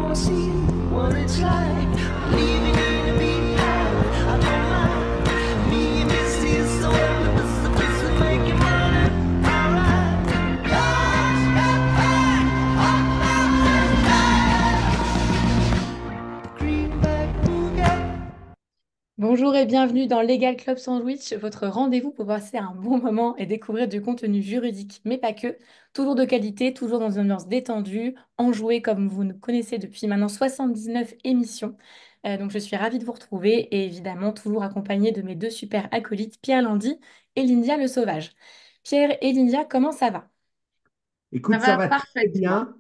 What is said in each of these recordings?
wanna see what it's like leaving you to be high. I don't mind me and Misty is so this is making money. Alright. Greenback Boogie. Bonjour et bienvenue dans Legal Club Sandwich, votre rendez-vous pour passer un bon moment et découvrir du contenu juridique, mais pas que. Toujours de qualité, toujours dans une ambiance détendue, enjouée comme vous nous connaissez depuis maintenant 79 émissions. Donc je suis ravie de vous retrouver et évidemment toujours accompagnée de mes deux super acolytes, Pierre Landy et Lindia Le Sauvage. Pierre et Lindia, comment ça va? Ça Écoute, ça va va très parfaitement. bien.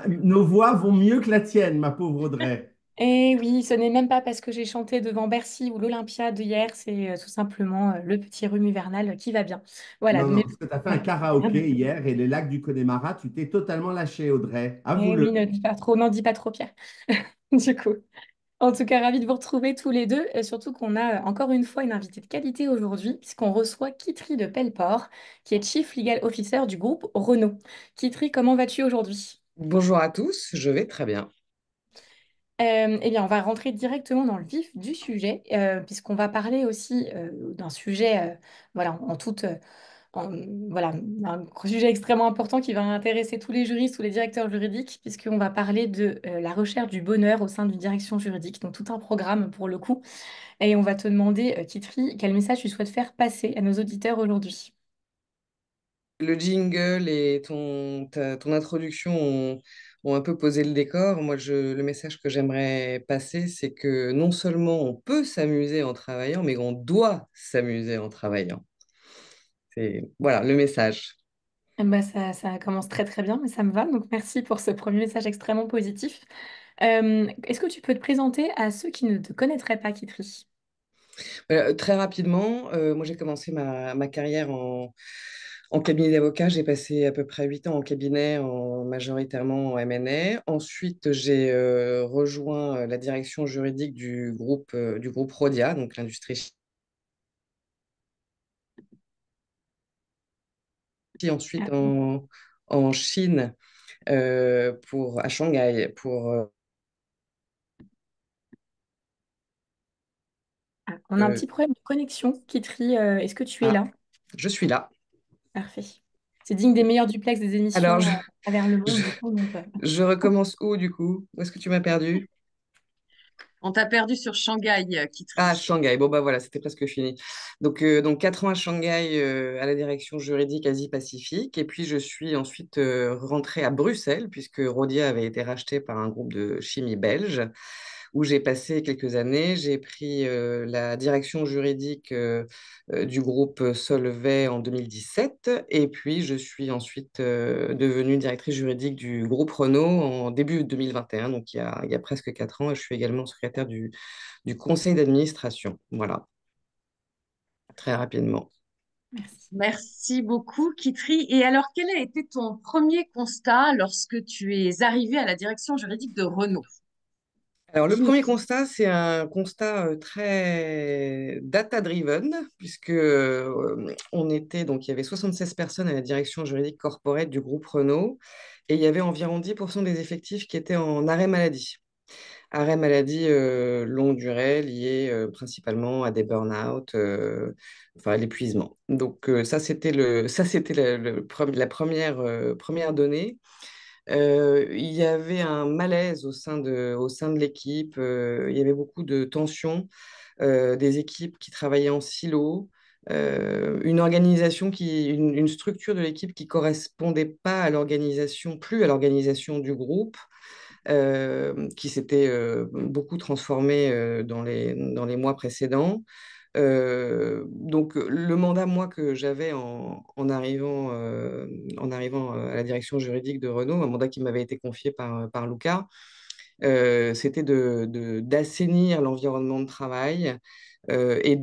Nos voix vont mieux que la tienne, ma pauvre Audrey. Et oui, ce n'est même pas parce que j'ai chanté devant Bercy ou l'Olympiade hier, c'est tout simplement le petit rhume hivernal qui va bien. Voilà, Non, non, mais parce que tu as fait un voilà, rien de karaoké plus. hier et les lacs du Connemara, tu t'es totalement lâché, Audrey. Et oui, Avoue-le. ne dis pas trop, n'en dis pas trop, Pierre. Du coup, en tout cas, ravi de vous retrouver tous les deux, et surtout qu'on a encore une fois une invitée de qualité aujourd'hui, puisqu'on reçoit Kitry de Pelleport, qui est Chief Legal Officer du groupe Renault. Kitry, comment vas-tu aujourd'hui? Bonjour à tous, je vais très bien. Eh bien, on va rentrer directement dans le vif du sujet, puisqu'on va parler aussi d'un sujet, voilà, en- voilà, un sujet extrêmement important qui va intéresser tous les juristes ou les directeurs juridiques, puisqu'on va parler de la recherche du bonheur au sein d'une direction juridique, donc tout un programme pour le coup. Et on va te demander, Kitry, quel message tu souhaites faire passer à nos auditeurs aujourd'hui. Le jingle et ton introduction ont un peu posé le décor. Moi, le message que j'aimerais passer, c'est que non seulement on peut s'amuser en travaillant, mais on doit s'amuser en travaillant. C'est, voilà, le message. Eh ben, ça commence très très bien, mais ça me va. Donc merci pour ce premier message extrêmement positif. Est-ce que tu peux te présenter à ceux qui ne te connaîtraient pas, Kitry? Très rapidement, moi j'ai commencé ma carrière en cabinet d'avocat. J'ai passé à peu près 8 ans en cabinet, majoritairement en M&A. Ensuite, j'ai rejoint la direction juridique du groupe Rhodia, donc l'industrie chimique. Puis ensuite Ah, en Chine, à Shanghai, on a un euh, petit problème de connexion. Kitry, est-ce que tu es ah, là? je suis là. Parfait. C'est digne des meilleurs duplex des Alors, émissions à travers le monde, je, du coup. Donc, je recommence où du coup? Où est-ce que tu m'as perdu? On t'a perdu sur Shanghai, Ah, Kitry. Shanghai. Bon, bah voilà, c'était presque fini. Donc 4 ans à Shanghai, à la direction juridique Asie-Pacifique. Et puis, je suis ensuite rentrée à Bruxelles, puisque Rhodia avait été racheté par un groupe de chimie belge, où j'ai passé quelques années. J'ai pris la direction juridique du groupe Solvay en 2017. Et puis, je suis ensuite devenue directrice juridique du groupe Renault en début 2021, donc il y a presque 4 ans. Et je suis également secrétaire du conseil d'administration. Voilà, très rapidement. merci. Merci beaucoup, Kitry. Et alors, quel a été ton premier constat lorsque tu es arrivé à la direction juridique de Renault? Alors, le Dis-nous. premier constat, c'est un constat très data-driven, puisque donc il y avait 76 personnes à la direction juridique corporate du groupe Renault, et il y avait environ 10% des effectifs qui étaient en arrêt maladie. Arrêt maladie longue durée lié principalement à des burn-out, enfin à l'épuisement. Donc ça c'était la première donnée. Il y avait un malaise au sein de l'équipe. Il y avait beaucoup de tensions, des équipes qui travaillaient en silo. Une structure de l'équipe qui correspondait pas à l'organisation, plus à l'organisation du groupe, qui s'était beaucoup transformé dans les mois précédents. Donc, le mandat, moi, que j'avais en arrivant à la direction juridique de Renault, un mandat qui m'avait été confié par Luca, c'était d'assainir l'environnement de travail et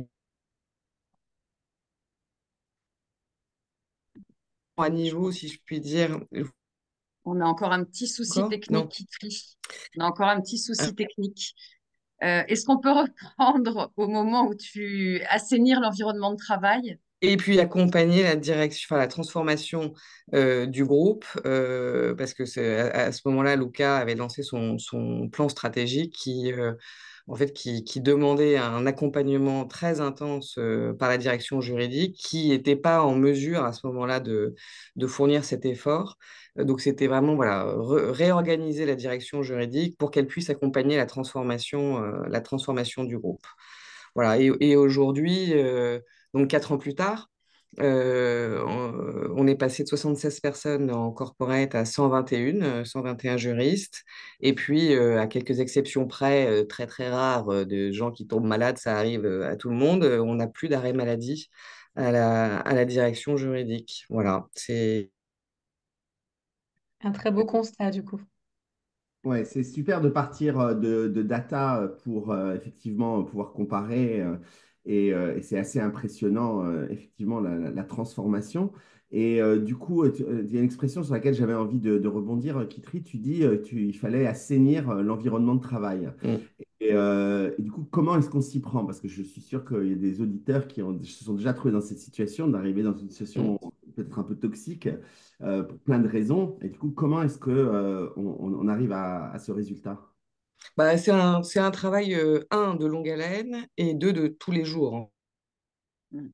à niveau, si je puis dire, On a encore un petit souci encore? technique, Non. Kitry. On a encore un petit Ah, souci technique. Est-ce qu'on peut reprendre au moment où tu assainir l'environnement de travail? Et puis accompagner la direction, enfin la transformation du groupe, parce que à ce moment-là, Luca avait lancé son plan stratégique en fait, qui demandait un accompagnement très intense par la direction juridique, qui n'était pas en mesure à ce moment-là de fournir cet effort. Donc c'était vraiment voilà, réorganiser la direction juridique pour qu'elle puisse accompagner la transformation du groupe. Voilà, et aujourd'hui, donc 4 ans plus tard, on est passé de 76 personnes en corporate à 121 juristes. Et puis, à quelques exceptions près, très très rares, de gens qui tombent malades, ça arrive à tout le monde, on n'a plus d'arrêt maladie à la direction juridique. Voilà, c'est Un très beau constat, du coup. Ouais, c'est super de partir de data pour effectivement pouvoir comparer et c'est assez impressionnant effectivement la transformation. Et du coup, il y a une expression sur laquelle j'avais envie de rebondir, Kitri, tu dis il fallait assainir l'environnement de travail. Mm, Et du coup, comment est-ce qu'on s'y prend? Parce que je suis sûr qu'il y a des auditeurs qui se sont déjà trouvés dans cette situation, d'arriver dans une situation mm. peut-être un peu toxique pour plein de raisons. Et du coup, comment est-ce que on arrive à ce résultat? Bah, c'est un travail, un, de longue haleine et deux, de tous les jours, hein. Mm.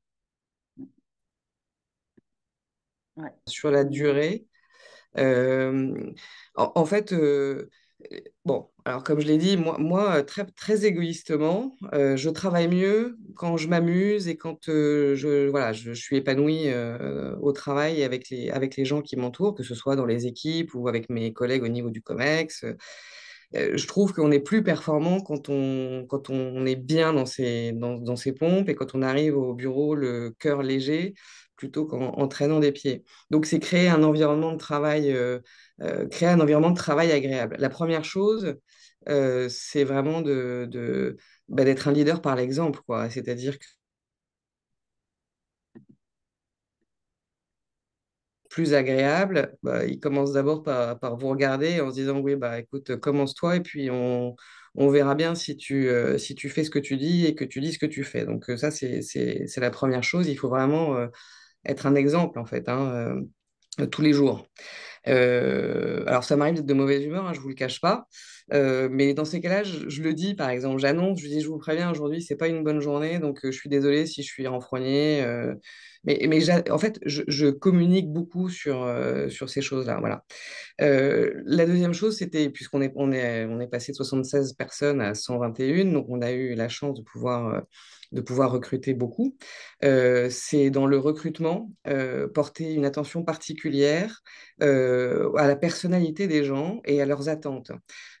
Ouais. Sur la durée. Euh, en fait, bon, alors comme je l'ai dit, moi très, très égoïstement, je travaille mieux quand je m'amuse et quand voilà, je suis épanouie au travail et avec les gens qui m'entourent, que ce soit dans les équipes ou avec mes collègues au niveau du COMEX. Je trouve qu'on est plus performant quand on est bien dans ses pompes et quand on arrive au bureau le cœur léger plutôt qu'en traînant des pieds. Donc, c'est créer un environnement de travail agréable. La première chose, c'est vraiment d'être un leader par l'exemple, quoi. C'est-à-dire que plus agréable, bah, il commence d'abord par vous regarder en se disant, oui, bah, écoute, commence-toi et puis on verra bien si tu fais ce que tu dis et que tu dis ce que tu fais. Donc, ça, c'est la première chose. Il faut vraiment être un exemple, en fait, hein, tous les jours. Alors, ça m'arrive d'être de mauvaise humeur, hein, je ne vous le cache pas. Mais dans ces cas-là, je le dis, par exemple, j'annonce, je dis, je vous préviens, aujourd'hui, c'est pas une bonne journée, donc je suis désolé si je suis renfrogné. En fait, je communique beaucoup sur ces choses-là. Voilà. La deuxième chose, c'était, on est passé de 76 personnes à 121, donc on a eu la chance de pouvoir recruter beaucoup. C'est dans le recrutement, porter une attention particulière à la personnalité des gens et à leurs attentes.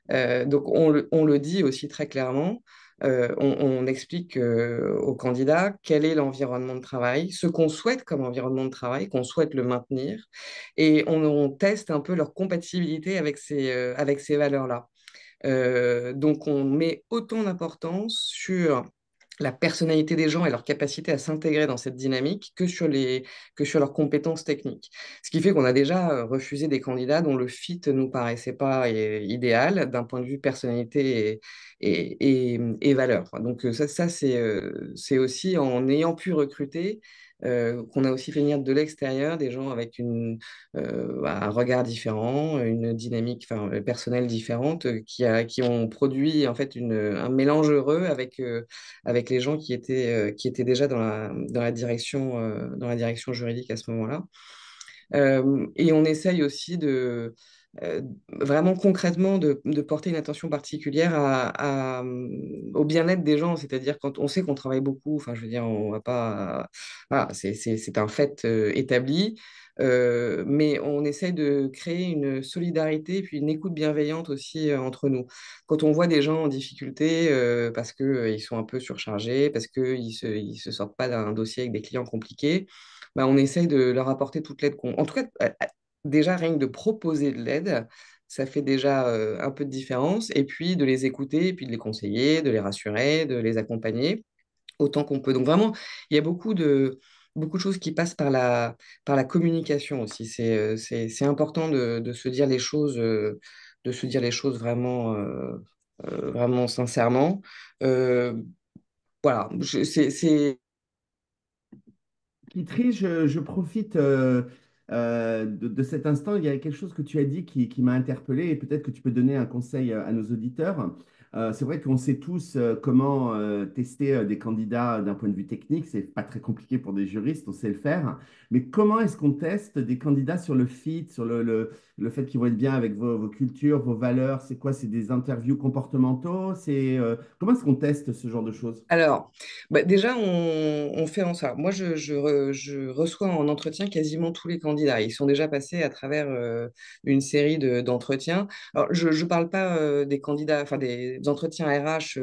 Donc on le dit aussi très clairement. On explique aux candidats quel est l'environnement de travail, ce qu'on souhaite comme environnement de travail, qu'on souhaite le maintenir, et on teste un peu leur compatibilité avec ces valeurs-là. Donc, on met autant d'importance sur la personnalité des gens et leur capacité à s'intégrer dans cette dynamique que sur leurs compétences techniques. Ce qui fait qu'on a déjà refusé des candidats dont le fit ne nous paraissait pas idéal d'un point de vue personnalité et valeur. Donc ça c'est aussi en ayant pu recruter qu'on a aussi fait venir de l'extérieur des gens avec un regard différent, une dynamique personnelle différente, qui ont produit en fait un mélange heureux avec les gens qui étaient déjà dans la direction juridique à ce moment-là. Et on essaye aussi vraiment concrètement de porter une attention particulière au bien-être des gens, c'est-à-dire quand on sait qu'on travaille beaucoup, enfin je veux dire, on va pas, voilà, c'est un fait établi, mais on essaye de créer une solidarité et puis une écoute bienveillante aussi entre nous. Quand on voit des gens en difficulté parce que ils sont un peu surchargés, parce qu'ils se sortent pas d'un dossier avec des clients compliqués, bah, on essaye de leur apporter toute l'aide qu'on... En tout cas, déjà, rien que de proposer de l'aide, ça fait déjà un peu de différence. Et puis de les écouter, et puis de les conseiller, de les rassurer, de les accompagner autant qu'on peut. Donc vraiment, il y a beaucoup de choses qui passent par la communication aussi. C'est important de se dire les choses, vraiment, vraiment sincèrement. Euh, voilà, Kitri, je profite de cet instant. Il y a quelque chose que tu as dit qui m'a interpellé et peut-être que tu peux donner un conseil à nos auditeurs. C'est vrai qu'on sait tous comment tester des candidats d'un point de vue technique. C'est pas très compliqué pour des juristes, on sait le faire. Mais comment est-ce qu'on teste des candidats sur le fit, sur le fait qu'ils vont être bien avec vos cultures, vos valeurs? C'est quoi? C'est des interviews comportementaux? Comment est-ce qu'on teste ce genre de choses? Alors, bah, déjà, on fait en ça. Moi, je reçois en entretien quasiment tous les candidats. Ils sont déjà passés à travers une série d'entretiens. Alors, je ne parle pas des candidats, enfin des entretiens RH,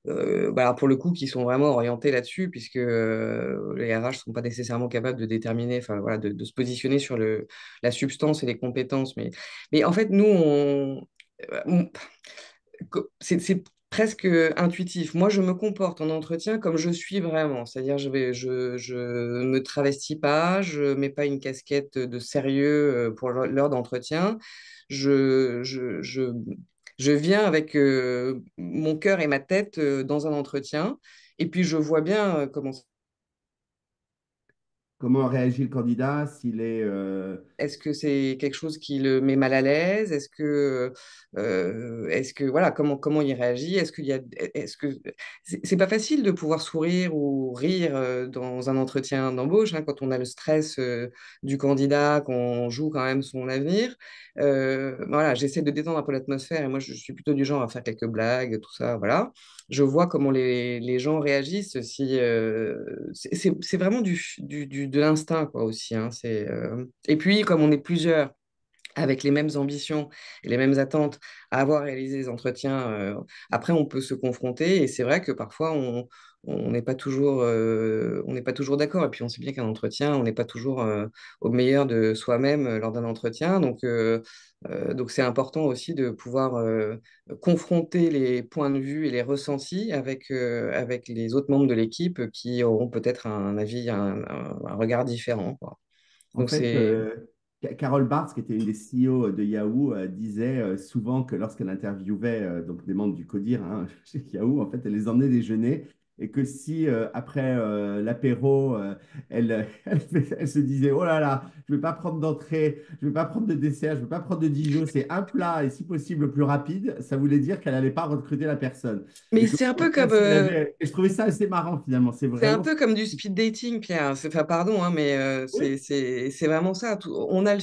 bah, alors, pour le coup, qui sont vraiment orientés là-dessus, puisque les RH ne sont pas nécessairement capables de déterminer, enfin voilà, de se positionner sur la substance et les compétences. Mais en fait, nous, c'est presque intuitif. Moi, je me comporte en entretien comme je suis vraiment. C'est-à-dire, je me travestis pas, je mets pas une casquette de sérieux pour l'heure d'entretien. Je, je, je, je viens avec mon cœur et ma tête dans un entretien. Et puis, je vois bien comment Comment réagit le candidat s'il est... est-ce que c'est quelque chose qui le met mal à l'aise? Est-ce que voilà, comment il réagit? Est-ce que c'est pas facile de pouvoir sourire ou rire dans un entretien d'embauche, hein, quand on a le stress du candidat, qu'on joue quand même son avenir. Voilà, j'essaie de détendre un peu l'atmosphère et moi je suis plutôt du genre à faire quelques blagues, tout ça, voilà. Je vois comment les gens réagissent. Si, c'est vraiment de l'instinct, quoi, aussi, hein. Et puis, comme on est plusieurs avec les mêmes ambitions et les mêmes attentes à avoir réalisé les entretiens, après, on peut se confronter. Et c'est vrai que parfois, on n'est pas toujours, on n'est pas toujours d'accord. Et puis, on sait bien qu'un entretien, on n'est pas toujours au meilleur de soi-même lors d'un entretien. Donc, c'est important aussi de pouvoir confronter les points de vue et les ressentis avec les autres membres de l'équipe qui auront peut-être un avis, un regard différent, quoi. En Donc, fait, c'est Carol Bartz, qui était une des CEO de Yahoo, disait souvent que lorsqu'elle interviewait donc des membres du CODIR, hein, chez Yahoo, en fait, elle les emmenait déjeuner et que si après l'apéro, elle se disait, oh là là, je ne vais pas prendre d'entrée, je ne vais pas prendre de dessert, je ne vais pas prendre de Dijon, c'est un plat et si possible le plus rapide, ça voulait dire qu'elle n'allait pas recruter la personne. mais Et que c'est un au peu contraire, comme, si elle avait... Et je trouvais ça assez marrant finalement. C'est c'est un vraiment... peu comme du speed dating, Pierre. Enfin, pardon, hein, mais Oui, c'est vraiment ça. On a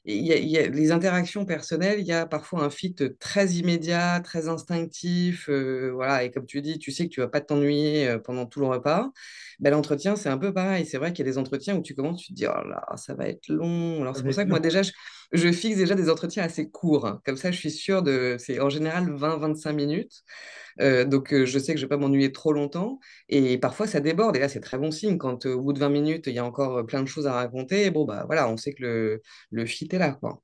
il y a les interactions personnelles, il y a parfois un fit très immédiat, très instinctif. Voilà, et comme tu dis, tu sais que tu vas pas t'ennuyer pendant tout le repas. Ben, l'entretien, c'est un peu pareil. C'est vrai qu'il y a des entretiens où tu commences, tu te dis, oh là, ça va être long. Alors, ça c'est va pour ça être que moi, long. déjà, je fixe déjà des entretiens assez courts, hein. Comme ça, je suis sûre de. C'est en général 20-25 minutes. Donc, je sais que je ne vais pas m'ennuyer trop longtemps. Et parfois, ça déborde. Et là, c'est très bon signe. Quand au bout de 20 minutes, il y a encore plein de choses à raconter, bon, bah voilà, on sait que le fit est là, quoi.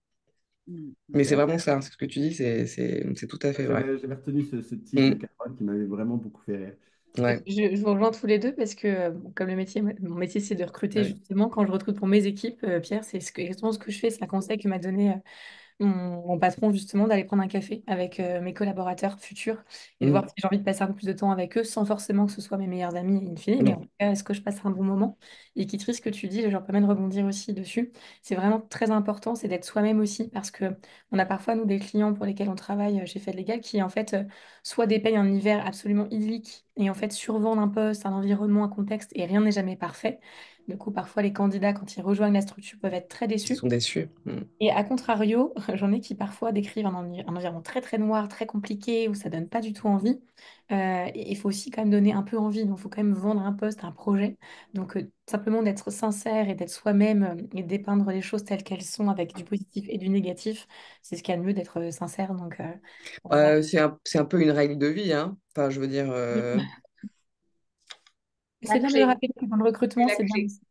Mm. Mais c'est Ok. vraiment ça, c'est ce que tu dis, c'est tout à fait vrai. J'avais retenu ce type de Mm, Carole qui m'avait vraiment beaucoup fait rire. ouais. Je vous rejoins tous les deux parce que bon, comme le métier, mon métier c'est de recruter Ouais. justement. Quand je recrute pour mes équipes, Pierre, c'est exactement ce que je fais. C'est un conseil que m'a donné mon patron justement d'aller prendre un café avec mes collaborateurs futurs et de voir Mm, si j'ai envie de passer un peu plus de temps avec eux sans forcément que ce soit mes meilleurs amis in fine, mais en non. tout cas, est-ce que je passe un bon moment? Et qui ce que tu dis, je permets de rebondir aussi dessus. C'est vraiment très important, c'est d'être soi-même aussi parce que on a parfois, nous, des clients pour lesquels on travaille chez Fait Légal qui, en fait, soit dépeignent un univers absolument idyllique et en fait survendent un poste, un environnement, un contexte et rien n'est jamais parfait. Du coup, parfois, les candidats, quand ils rejoignent la structure, peuvent être très Ils déçus. sont déçus. Mm. Et à contrario, j'en ai qui parfois décrivent un environnement très très noir, très compliqué, où ça donne pas du tout envie. Et il faut aussi quand même donner un peu envie, donc il faut quand même vendre un poste, un projet. Donc simplement d'être sincère et d'être soi-même et de dépeindre les choses telles qu'elles sont avec du positif et du négatif, c'est ce qu'il y a de mieux d'être sincère. Donc voilà. C'est un peu une règle de vie, hein. Enfin, je veux dire, C'est La bien de le clé. rappeler que dans le C'est recrutement, la c'est bien clé. aussi.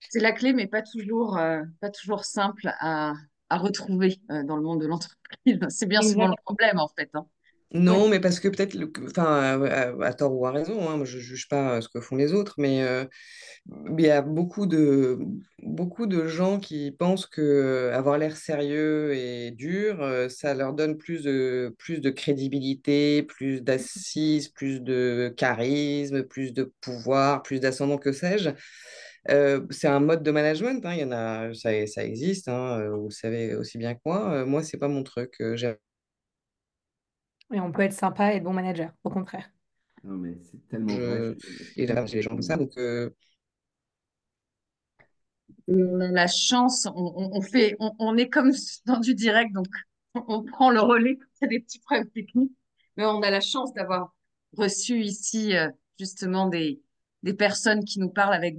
C'est la clé, mais pas toujours simple à retrouver dans le monde de l'entreprise. C'est bien souvent le Exact. problème, en fait, hein. Ouais. Non, mais parce que peut-être, enfin, à tort ou à raison, hein, moi je ne juge pas ce que font les autres, mais il y a beaucoup de gens qui pensent que avoir l'air sérieux et dur, ça leur donne plus de crédibilité, plus d'assises, plus de charisme, plus de pouvoir, plus d'ascendant, que sais-je. C'est un mode de management, hein, il y en a, ça existe, hein, vous le savez aussi bien que moi. Moi, c'est pas mon truc. Et on peut être sympa et bon manager, au contraire. Non, mais c'est tellement vrai, Je, je suis et j'aime les gens comme ça, complètement. donc On a la chance, on est comme dans du direct, donc on prend le relais quand il y a des petits problèmes techniques. Mais on a la chance d'avoir reçu ici justement des personnes qui nous parlent avec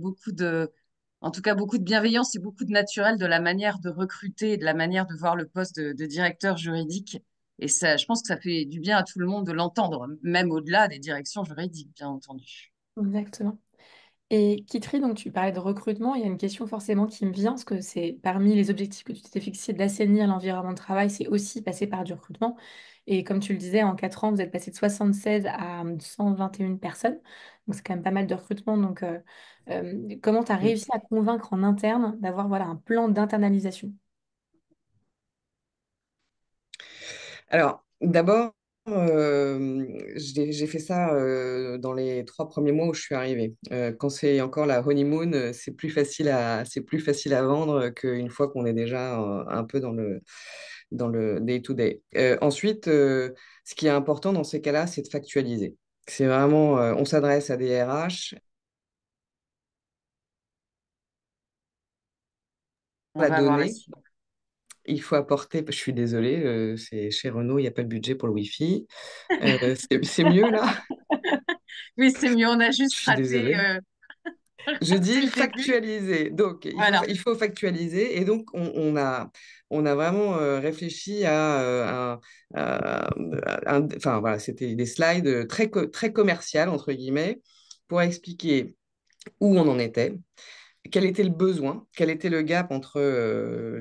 en tout cas beaucoup de bienveillance et beaucoup de naturel de la manière de recruter et de la manière de voir le poste de directeur juridique. Et ça, je pense que ça fait du bien à tout le monde de l'entendre, même au-delà des directions juridiques, bien entendu. Exactement. Et Kitri, donc tu parlais de recrutement, il y a une question forcément qui me vient, parce que c'est parmi les objectifs que tu t'étais fixé d'assainir l'environnement de travail, c'est aussi passer par du recrutement. Et comme tu le disais, en 4 ans, vous êtes passé de 76 à 121 personnes. Donc c'est quand même pas mal de recrutement. Donc comment tu as réussi à convaincre en interne d'avoir voilà, un plan d'internalisation? Alors, d'abord, j'ai fait ça dans les 3 premiers mois où je suis arrivée. Quand c'est encore la honeymoon, c'est plus facile à vendre qu'une fois qu'on est déjà un peu dans le day-to-day. Ensuite, ce qui est important dans ces cas-là, c'est de factualiser. C'est vraiment, on s'adresse à des RH, On la va avoir la donnée. suite. Il faut apporter, je suis désolée, c'est chez Renault, il n'y a pas le budget pour le Wi-Fi. C'est mieux là? Oui, c'est mieux, on a Je juste suis raté, désolée. Je raté dis le début. factualiser. Donc, Voilà. il faut factualiser. Et donc, on a vraiment réfléchi à, enfin, voilà, c'était des slides très commerciales, entre guillemets, pour expliquer où on en était, quel était le besoin, quel était le gap entre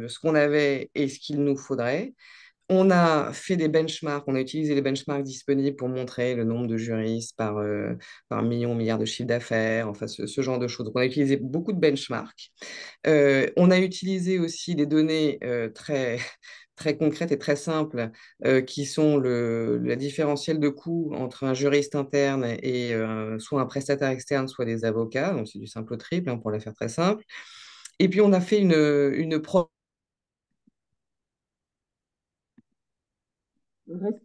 ce qu'on avait et ce qu'il nous faudrait. On a fait des benchmarks, on a utilisé les benchmarks disponibles pour montrer le nombre de juristes par million, milliard de chiffre d'affaires, enfin ce genre de choses. Donc, on a utilisé beaucoup de benchmarks. On a utilisé aussi des données très concrètes et très simples qui sont la différentielle de coût entre un juriste interne et soit un prestataire externe, soit des avocats. Donc, c'est du simple au triple, hein, pour la faire très simple. Et puis, on a fait une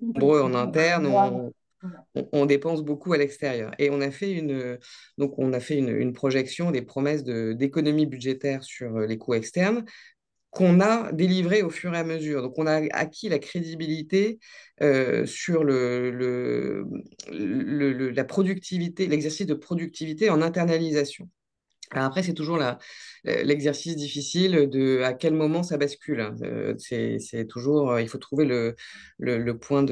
nombreux en interne, on dépense beaucoup à l'extérieur. Et on a fait une projection des promesses d'économie budgétaire sur les coûts externes qu'on a délivrées au fur et à mesure. Donc, on a acquis la crédibilité sur la productivité, l'exercice de productivité en internalisation. Alors après, c'est toujours l'exercice difficile de à quel moment ça bascule, hein. C'est toujours, il faut trouver le le point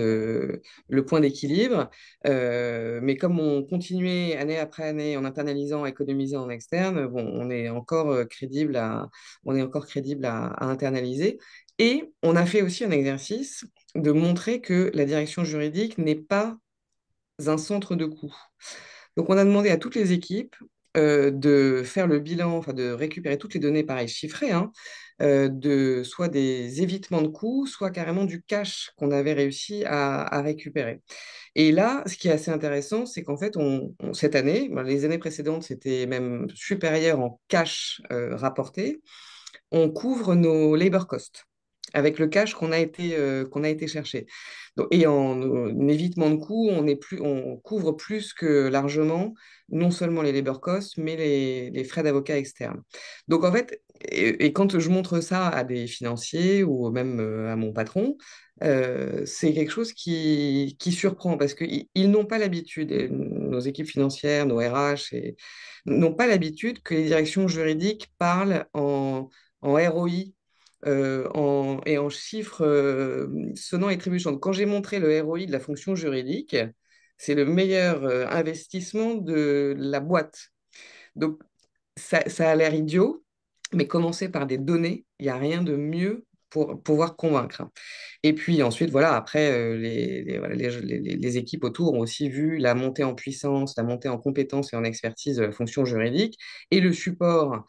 d'équilibre. Mais comme on continuait année après année en internalisant, à économiser en externe, bon, on est encore crédible à internaliser. Et on a fait aussi un exercice de montrer que la direction juridique n'est pas un centre de coût. Donc, on a demandé à toutes les équipes de faire le bilan, enfin de récupérer toutes les données, pareil, chiffrées, hein, de soit des évitements de coûts, soit carrément du cash qu'on avait réussi à récupérer. Et là, ce qui est assez intéressant, c'est qu'en fait, cette année, ben, les années précédentes, c'était même supérieur en cash rapporté, on couvre nos labor costs avec le cash qu'on a été chercher. Donc, et en évitement de coûts, on couvre plus que largement non seulement les labor costs, mais les frais d'avocat externes. Donc en fait, et quand je montre ça à des financiers ou même à mon patron, c'est quelque chose qui surprend parce qu'ils n'ont pas l'habitude, et nos équipes financières, nos RH, n'ont pas l'habitude que les directions juridiques parlent en ROI et en chiffres sonnants et trébuchants. Donc, quand j'ai montré le ROI de la fonction juridique, c'est le meilleur investissement de la boîte. Donc, ça a l'air idiot, mais commencer par des données, il n'y a rien de mieux pour pouvoir convaincre. Et puis ensuite, voilà, après, voilà, les équipes autour ont aussi vu la montée en puissance, la montée en compétences et en expertise de la fonction juridique et le support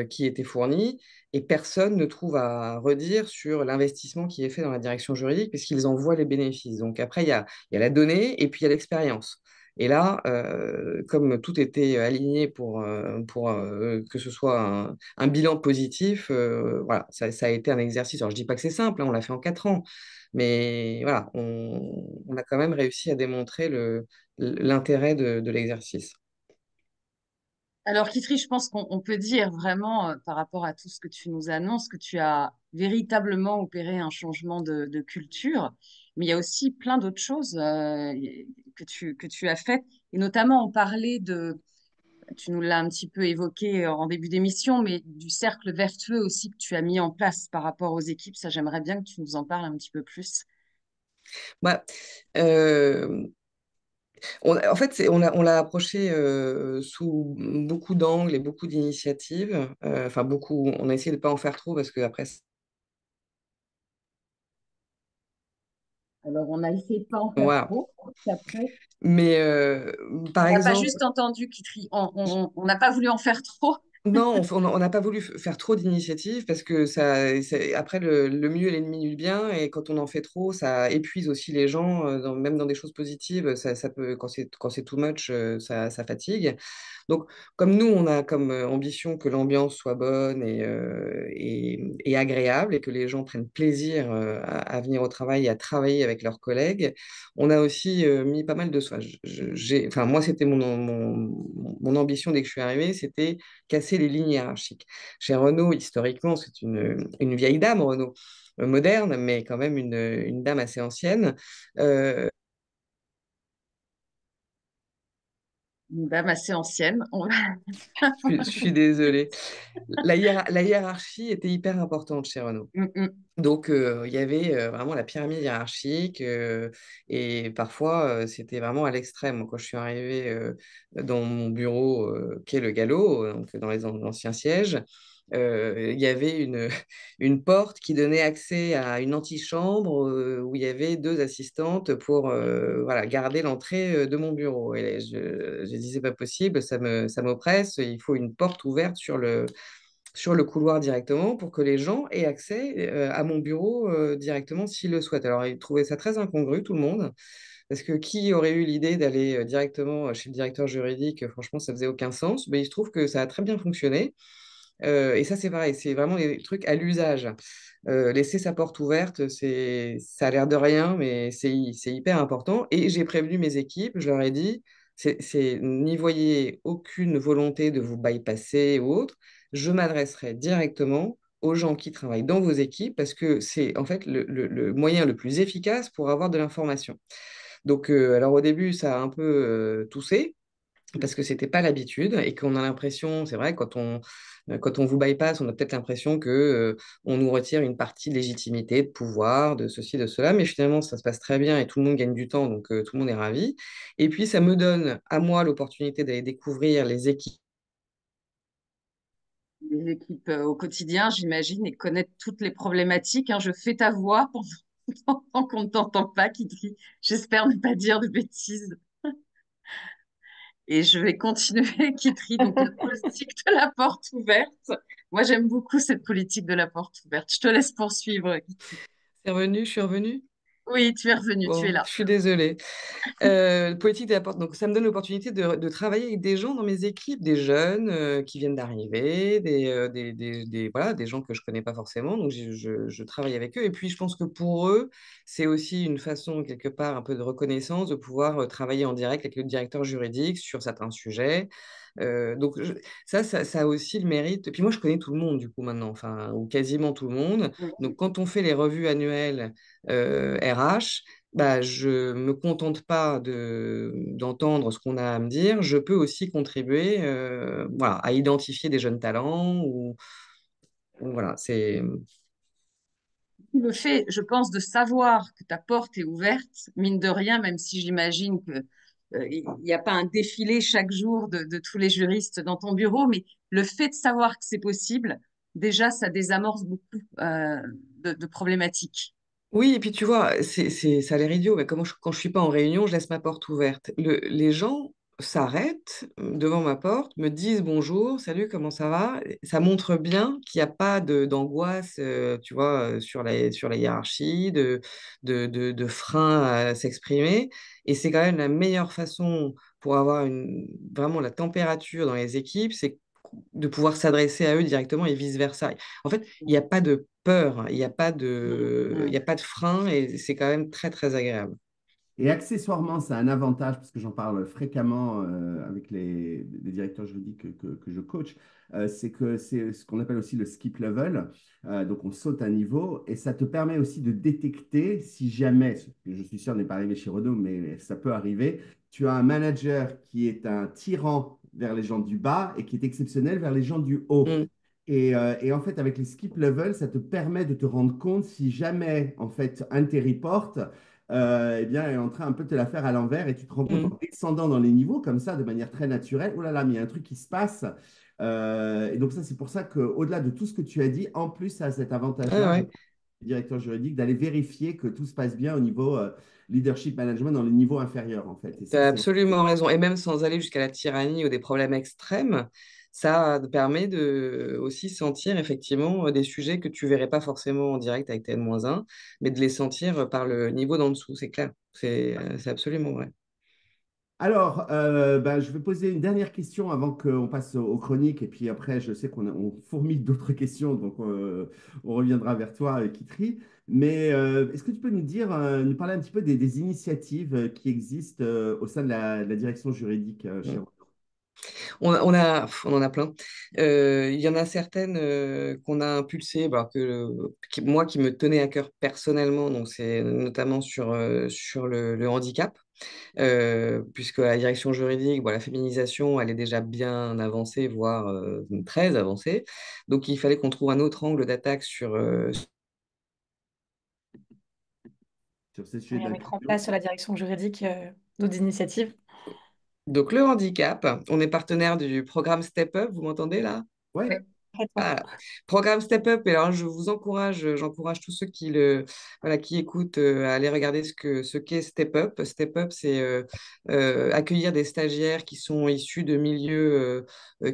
qui était fourni. Et personne ne trouve à redire sur l'investissement qui est fait dans la direction juridique, puisqu'ils en voient les bénéfices. Donc après, il y a la donnée et puis il y a l'expérience. Et là, comme tout était aligné pour que ce soit un bilan positif, voilà, ça a été un exercice. Alors, je dis pas que c'est simple, hein, on l'a fait en 4 ans, mais voilà, on a quand même réussi à démontrer l'intérêt de l'exercice. Alors, Kitry, je pense qu'on peut dire vraiment, par rapport à tout ce que tu nous annonces, que tu as véritablement opéré un changement de culture. Mais il y a aussi plein d'autres choses que tu as faites. Et notamment, on parlait tu nous l'as un petit peu évoqué en début d'émission, mais du cercle vertueux aussi que tu as mis en place par rapport aux équipes. Ça, j'aimerais bien que tu nous en parles un petit peu plus. Bah, euh, en fait, on l'a approché sous beaucoup d'angles et beaucoup d'initiatives. Enfin, beaucoup, on a essayé de ne pas en faire trop parce que après, Alors, on a essayé de pas en faire voilà. trop. Puis après, Mais par on n'a pas exemple, juste entendu, Kitry. On n'a pas voulu en faire trop. non, on n'a pas voulu faire trop d'initiatives parce que après, le mieux est l'ennemi du bien et quand on en fait trop, ça épuise aussi les gens, même dans des choses positives, ça peut, quand c'est too much, ça fatigue. Donc, comme nous, on a comme ambition que l'ambiance soit bonne et agréable et que les gens prennent plaisir à venir au travail et à travailler avec leurs collègues, on a aussi mis pas mal de soin. Enfin, moi, c'était mon ambition dès que je suis arrivé, c'était casser les lignes hiérarchiques. Chez Renault, historiquement, c'est une vieille dame, Renault, moderne, mais quand même une dame assez ancienne. Euh, Une dame assez ancienne. je suis désolé. La hiérarchie était hyper importante chez Renault. Mm, mm. Donc, il y avait vraiment la pyramide hiérarchique et parfois, c'était vraiment à l'extrême. Moi, quand je suis arrivé dans mon bureau, qui est le galop, donc dans les anciens sièges, il y avait une porte qui donnait accès à une antichambre où il y avait deux assistantes pour voilà, garder l'entrée de mon bureau. Et je disais, c'est pas possible, ça m'oppresse, il faut une porte ouverte sur le couloir directement pour que les gens aient accès à mon bureau directement s'ils le souhaitent. Alors, ils trouvaient ça très incongru, tout le monde, parce que qui aurait eu l'idée d'aller directement chez le directeur juridique? Franchement, ça faisait aucun sens, mais il se trouve que ça a très bien fonctionné. Et ça, c'est pareil, c'est vraiment des trucs à l'usage. Laisser sa porte ouverte, ça a l'air de rien, mais c'est hyper important. Et j'ai prévenu mes équipes, je leur ai dit, n'y voyez aucune volonté de vous bypasser ou autre. Je m'adresserai directement aux gens qui travaillent dans vos équipes parce que c'est en fait le moyen le plus efficace pour avoir de l'information. Donc, alors au début, ça a un peu toussé parce que c'était pas l'habitude et qu'on a l'impression, c'est vrai, quand on vous bypass, on a peut-être l'impression que on nous retire une partie de légitimité, de pouvoir, de ceci, de cela, mais finalement ça se passe très bien et tout le monde gagne du temps, donc tout le monde est ravi. Et puis ça me donne à moi l'opportunité d'aller découvrir les équipes. Les équipes au quotidien, j'imagine, et connaître toutes les problématiques, hein. Je fais ta voix pendant qu'on ne t'entend pas, Kitry. J'espère ne pas dire de bêtises. Et je vais continuer, Kitry. Donc, la politique de la porte ouverte. Moi, j'aime beaucoup cette politique de la porte ouverte. Je te laisse poursuivre, Kitry. C'est revenu, je suis revenue. Oui, tu es revenu, tu es Bon, là. je suis désolée. Politique de la porte. Donc, ça me donne l'opportunité de travailler avec des gens dans mes équipes, des jeunes qui viennent d'arriver, voilà, des gens que je connais pas forcément. Donc, je travaille avec eux. Et puis, je pense que pour eux, c'est aussi une façon, quelque part, un peu de reconnaissance de pouvoir travailler en direct avec le directeur juridique sur certains sujets. Donc, ça a aussi le mérite. Et puis, moi, je connais tout le monde, du coup, maintenant, enfin, ou quasiment tout le monde. Donc, quand on fait les revues annuelles RH, bah, je me contente pas d'entendre ce qu'on a à me dire, je peux aussi contribuer voilà, à identifier des jeunes talents ou voilà, c'est Le fait, je pense, de savoir que ta porte est ouverte, mine de rien, même si j'imagine que il n'y a pas un défilé chaque jour de tous les juristes dans ton bureau, mais le fait de savoir que c'est possible, déjà, ça désamorce beaucoup de problématiques. Oui, et puis tu vois, ça a l'air idiot, mais quand je suis pas en réunion, je laisse ma porte ouverte. Les gens s'arrêtent devant ma porte, me disent bonjour, salut, comment ça va? Ça montre bien qu'il n'y a pas d'angoisse, tu vois, sur la hiérarchie, de frein à s'exprimer. Et c'est quand même la meilleure façon pour avoir vraiment la température dans les équipes, c'est de pouvoir s'adresser à eux directement et vice-versa. En fait, il n'y a pas de peur, il y a pas de frein et c'est quand même très, très agréable. Et accessoirement, ça a un avantage, parce que j'en parle fréquemment avec les directeurs juridiques que je coach, c'est que c'est ce qu'on appelle aussi le skip level. Donc, on saute un niveau et ça te permet aussi de détecter si jamais, ce que je suis sûr n'est pas arrivé chez Renault, mais ça peut arriver, tu as un manager qui est un tyran vers les gens du bas et qui est exceptionnel vers les gens du haut. Mm, Et en fait, avec les skip level, ça te permet de te rendre compte si jamais, en fait, un de tes reports eh bien, est en train un peu de te la faire à l'envers et tu te rends compte mm. en descendant dans les niveaux comme ça, de manière très naturelle, oh là là, mais il y a un truc qui se passe. Et donc ça, c'est pour ça qu'au-delà de tout ce que tu as dit, en plus, ça a cet Ouais, avantage-là, je ouais. pense, le directeur juridique, d'aller vérifier que tout se passe bien au niveau leadership management dans les niveaux inférieurs, en fait. Et Tu ça, as c'est absolument raison. Et même sans aller jusqu'à la tyrannie ou des problèmes extrêmes, ça permet de aussi sentir effectivement des sujets que tu verrais pas forcément en direct avec tes N-1, mais de les sentir par le niveau d'en dessous, c'est clair. C'est absolument vrai. Alors, ben, je vais poser une dernière question avant qu'on passe aux chroniques. Et puis après, je sais on fourmille d'autres questions, donc on reviendra vers toi, Kitri. Mais est-ce que tu peux nous dire, nous parler un petit peu des initiatives qui existent au sein de la direction juridique chez Mm. Renault? On en a plein. Il y en a certaines qu'on a impulsées, bah, moi qui me tenais à cœur personnellement, donc c'est notamment sur le handicap. Puisque à la direction juridique, bon, la féminisation, elle est déjà bien avancée, voire très avancée. Donc, il fallait qu'on trouve un autre angle d'attaque Sur ces sujets Et à mettre en d'inclusion? place sur la direction juridique d'autres initiatives. donc le handicap. On est partenaire du programme Step Up, vous m'entendez là? Ouais. Ouais. Concrètement. Ah, programme Step Up, et alors je vous encourage, j'encourage tous ceux voilà, qui écoutent à aller regarder ce qu'est Step Up. Step Up, c'est accueillir des stagiaires qui sont issus de milieux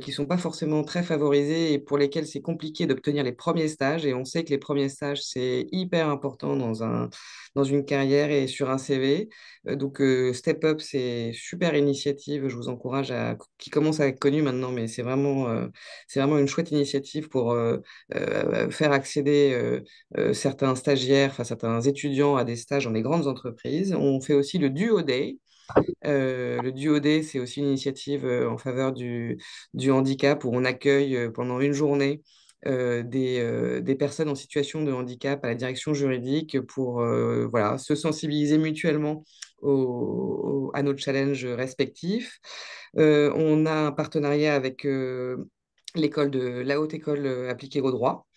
qui sont pas forcément très favorisés et pour lesquels c'est compliqué d'obtenir les premiers stages. Et on sait que les premiers stages, c'est hyper important dans une carrière et sur un CV. Step Up, c'est super initiative. Je vous encourage qui commence à être connue maintenant, mais c'est vraiment une chouette initiative pour faire accéder certains stagiaires, enfin certains étudiants à des stages dans des grandes entreprises. On fait aussi le Duo Day. Le Duo Day, c'est aussi une initiative en faveur du handicap où on accueille pendant une journée des personnes en situation de handicap à la direction juridique pour voilà, se sensibiliser mutuellement à nos challenges respectifs. On a un partenariat avec la Haute École appliquée au droit.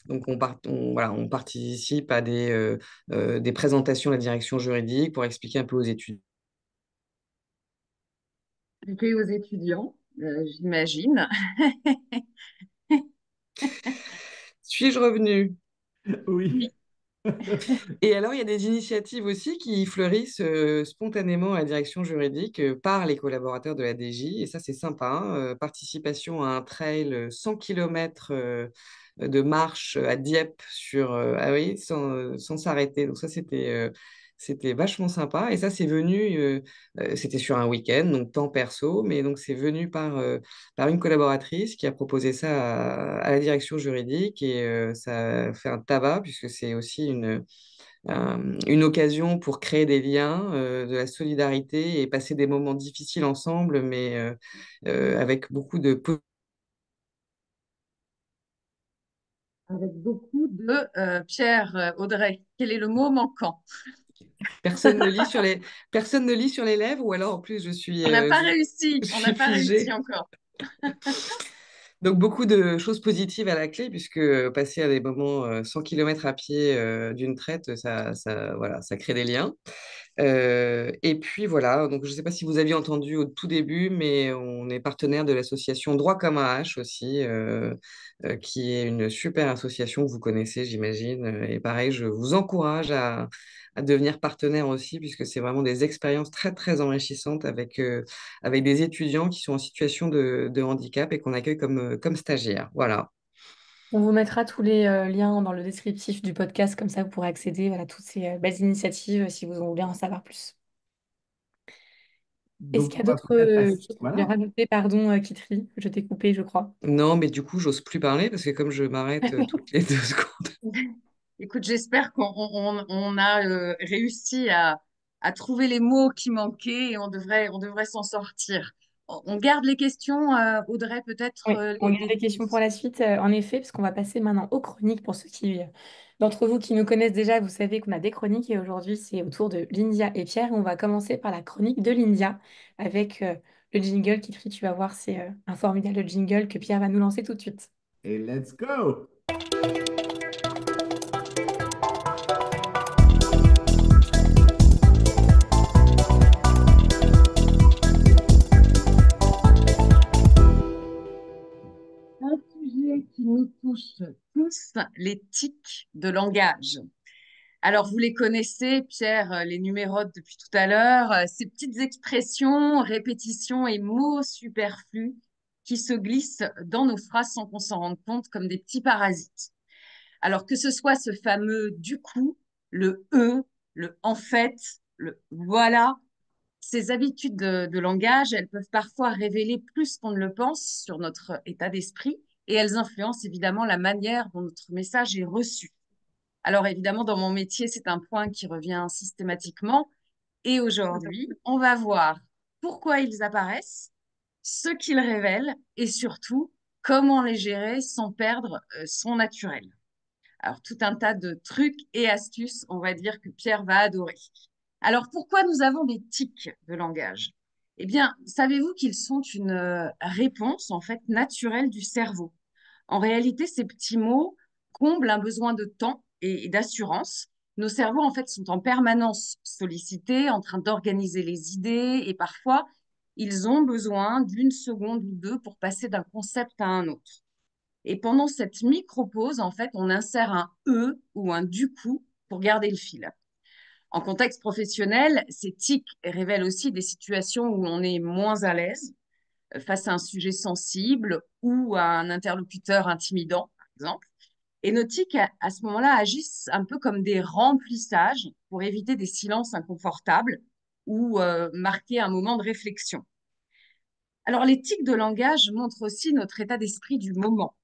Donc, voilà, on participe à des présentations à la direction juridique pour expliquer un peu aux étudiants. Et aux étudiants, j'imagine. Suis-je revenu? Oui. Oui. Et alors, il y a des initiatives aussi qui fleurissent spontanément à la direction juridique par les collaborateurs de la DJ. Et ça, c'est sympa, hein. Participation à un trail 100 km de marche à Dieppe ah oui, sans s'arrêter. Donc ça, c'était vachement sympa. Et ça, c'est venu, c'était sur un week-end, donc temps perso, mais donc c'est venu par une collaboratrice qui a proposé ça à la direction juridique et ça fait un tabac puisque c'est aussi une occasion pour créer des liens, de la solidarité et passer des moments difficiles ensemble, mais avec beaucoup de... Avec beaucoup de Pierre, Audrey, quel est le mot manquant? Personne ne lit personne ne lit sur les lèvres ou alors en plus On n'a pas je réussi, on n'a suis pas réussi figée. encore. Donc beaucoup de choses positives à la clé puisque passer à des moments 100 km à pied d'une traite, voilà, ça crée des liens. Et puis voilà, donc je ne sais pas si vous aviez entendu au tout début, mais on est partenaire de l'association Droit comme un H aussi, qui est une super association que vous connaissez, j'imagine. Et pareil, je vous encourage à devenir partenaire aussi, puisque c'est vraiment des expériences très, très enrichissantes avec des étudiants qui sont en situation de handicap et qu'on accueille comme stagiaires. Voilà. On vous mettra tous les liens dans le descriptif du podcast, comme ça vous pourrez accéder voilà, à toutes ces belles initiatives si vous voulez en savoir plus. Est-ce Donc, qu'il y a on va d'autres peut-être passer. choses que tu voulais Voilà. rajouter? Pardon, Kitri, je t'ai coupé, je crois. Non, mais du coup, j'ose plus parler parce que comme je m'arrête toutes les 2 secondes. Écoute, j'espère qu'on a réussi à trouver les mots qui manquaient et on devrait s'en sortir. On garde les questions, Audrey, peut-être Oui, on garde des questions pour la suite, en effet, parce qu'on va passer maintenant aux chroniques. Pour ceux d'entre vous qui nous connaissent déjà, vous savez qu'on a des chroniques et aujourd'hui, c'est au tour de Lindia et Pierre. On va commencer par la chronique de Lindia avec le jingle. Kitri, tu vas voir, c'est un formidable jingle que Pierre va nous lancer tout de suite. Et let's go! un sujet qui nous touche tous, les tics de langage. Alors, vous les connaissez, Pierre, les numérotes depuis tout à l'heure, ces petites expressions, répétitions et mots superflus qui se glissent dans nos phrases sans qu'on s'en rende compte comme des petits parasites. Alors que ce soit ce fameux du coup, le le en fait, le voilà, ces habitudes de langage, elles peuvent parfois révéler plus qu'on ne le pense sur notre état d'esprit et elles influencent évidemment la manière dont notre message est reçu. Alors évidemment, dans mon métier, c'est un point qui revient systématiquement. Et aujourd'hui, on va voir pourquoi ils apparaissent, ce qu'ils révèlent et surtout comment les gérer sans perdre son naturel. Alors tout un tas de trucs et astuces, on va dire que Pierre va adorer. Alors pourquoi nous avons des tics de langage? Eh bien, savez-vous qu'ils sont une réponse en fait naturelle du cerveau? En réalité, ces petits mots comblent un besoin de temps et d'assurance. Nos cerveaux, en fait, sont en permanence sollicités, en train d'organiser les idées et parfois, ils ont besoin d'une seconde ou deux pour passer d'un concept à un autre. Et pendant cette micro-pause, en fait, on insère un E ou un du coup pour garder le fil. En contexte professionnel, ces tics révèlent aussi des situations où on est moins à l'aise face à un sujet sensible ou à un interlocuteur intimidant, par exemple. Et nos tics, à ce moment-là, agissent un peu comme des remplissages pour éviter des silences inconfortables ou marquer un moment de réflexion. Alors, les tics de langage montrent aussi notre état d'esprit du moment.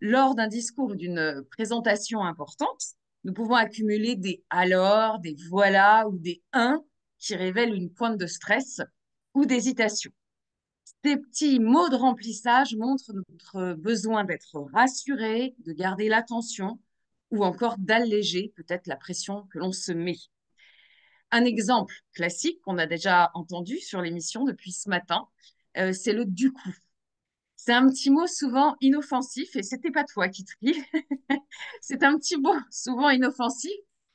Lors d'un discours ou d'une présentation importante, nous pouvons accumuler des alors, des voilà ou des qui révèlent une pointe de stress ou d'hésitation. Ces petits mots de remplissage montrent notre besoin d'être rassuré, de garder l'attention ou encore d'alléger peut-être la pression que l'on se met. Un exemple classique qu'on a déjà entendu sur l'émission depuis ce matin, c'est le du coup. C'est un petit mot souvent inoffensif et c'était pas toi qui trie. C'est un petit mot souvent inoffensif,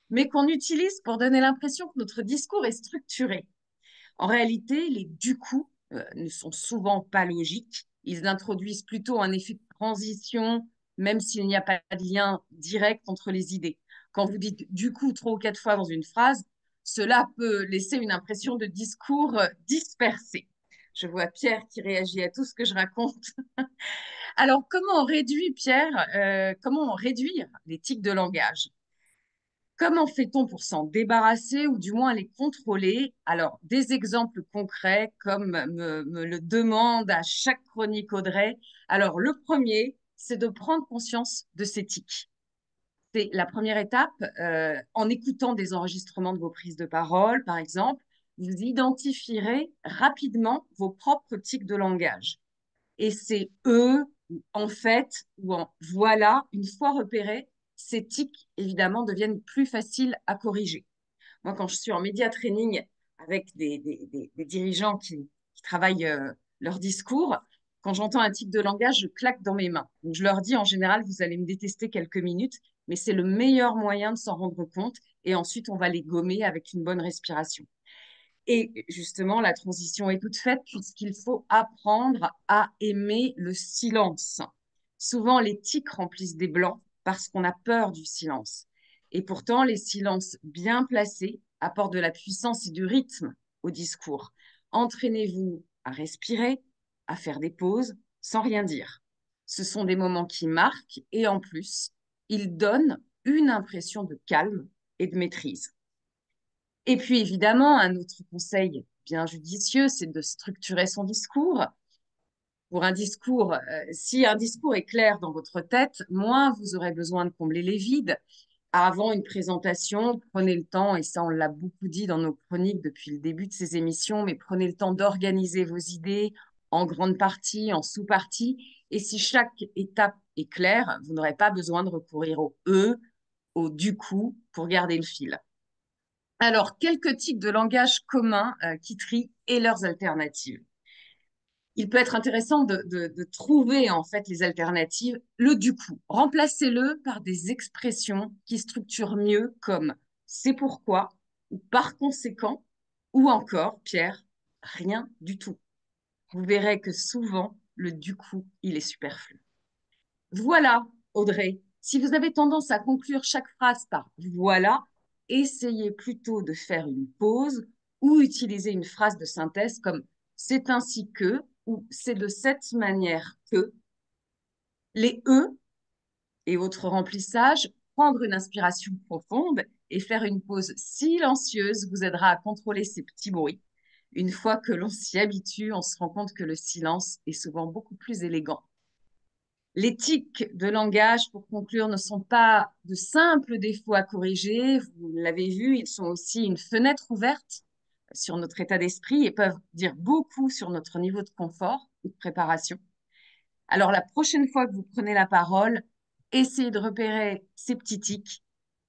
mais qu'on utilise pour donner l'impression que notre discours est structuré. En réalité, les du coup ne sont souvent pas logiques. Ils introduisent plutôt un effet de transition, même s'il n'y a pas de lien direct entre les idées. Quand vous dites du coup 3 ou 4 fois dans une phrase, cela peut laisser une impression de discours dispersé. Je vois Pierre qui réagit à tout ce que je raconte. Alors, comment on réduit, Pierre, comment on réduire les tics de langage? Comment fait-on pour s'en débarrasser ou du moins les contrôler? Alors, des exemples concrets, comme me le demande à chaque chronique Audrey. Alors, le premier, c'est de prendre conscience de ces tics. C'est la première étape. En écoutant des enregistrements de vos prises de parole, par exemple, vous identifierez rapidement vos propres tics de langage. Et c'est eux, en fait, ou en voilà, une fois repérés, ces tics, évidemment, deviennent plus faciles à corriger. Moi, quand je suis en média training avec des dirigeants qui travaillent leur discours, quand j'entends un tic de langage, je claque dans mes mains. Donc, je leur dis, en général, vous allez me détester quelques minutes, mais c'est le meilleur moyen de s'en rendre compte et ensuite on va les gommer avec une bonne respiration. Et justement, la transition est toute faite puisqu'il faut apprendre à aimer le silence. Souvent, les tics remplissent des blancs parce qu'on a peur du silence. Et pourtant, les silences bien placés apportent de la puissance et du rythme au discours. Entraînez-vous à respirer, à faire des pauses sans rien dire. Ce sont des moments qui marquent et en plus, ils donnent une impression de calme et de maîtrise. Et puis évidemment, un autre conseil bien judicieux, c'est de structurer son discours. Pour un discours, si un discours est clair dans votre tête, moins vous aurez besoin de combler les vides. Avant une présentation, prenez le temps, et ça on l'a beaucoup dit dans nos chroniques depuis le début de ces émissions, mais prenez le temps d'organiser vos idées en grande partie, en sous-partie. Et si chaque étape est claire, vous n'aurez pas besoin de recourir au eux, au du coup, pour garder le fil. Alors, quelques types de langage communs qui trient et leurs alternatives. Il peut être intéressant de trouver en fait les alternatives. Le du coup, remplacez-le par des expressions qui structurent mieux comme c'est pourquoi ou par conséquent ou encore, Pierre, rien du tout. Vous verrez que souvent, le du coup, il est superflu. Voilà, Audrey. Si vous avez tendance à conclure chaque phrase par voilà, essayez plutôt de faire une pause ou utiliser une phrase de synthèse comme c'est ainsi que ou c'est de cette manière que. Les et autres remplissages, prendre une inspiration profonde et faire une pause silencieuse vous aidera à contrôler ces petits bruits. Une fois que l'on s'y habitue, on se rend compte que le silence est souvent beaucoup plus élégant. Les tics de langage, pour conclure, ne sont pas de simples défauts à corriger. Vous l'avez vu, ils sont aussi une fenêtre ouverte sur notre état d'esprit et peuvent dire beaucoup sur notre niveau de confort ou de préparation. Alors, la prochaine fois que vous prenez la parole, essayez de repérer ces petits tics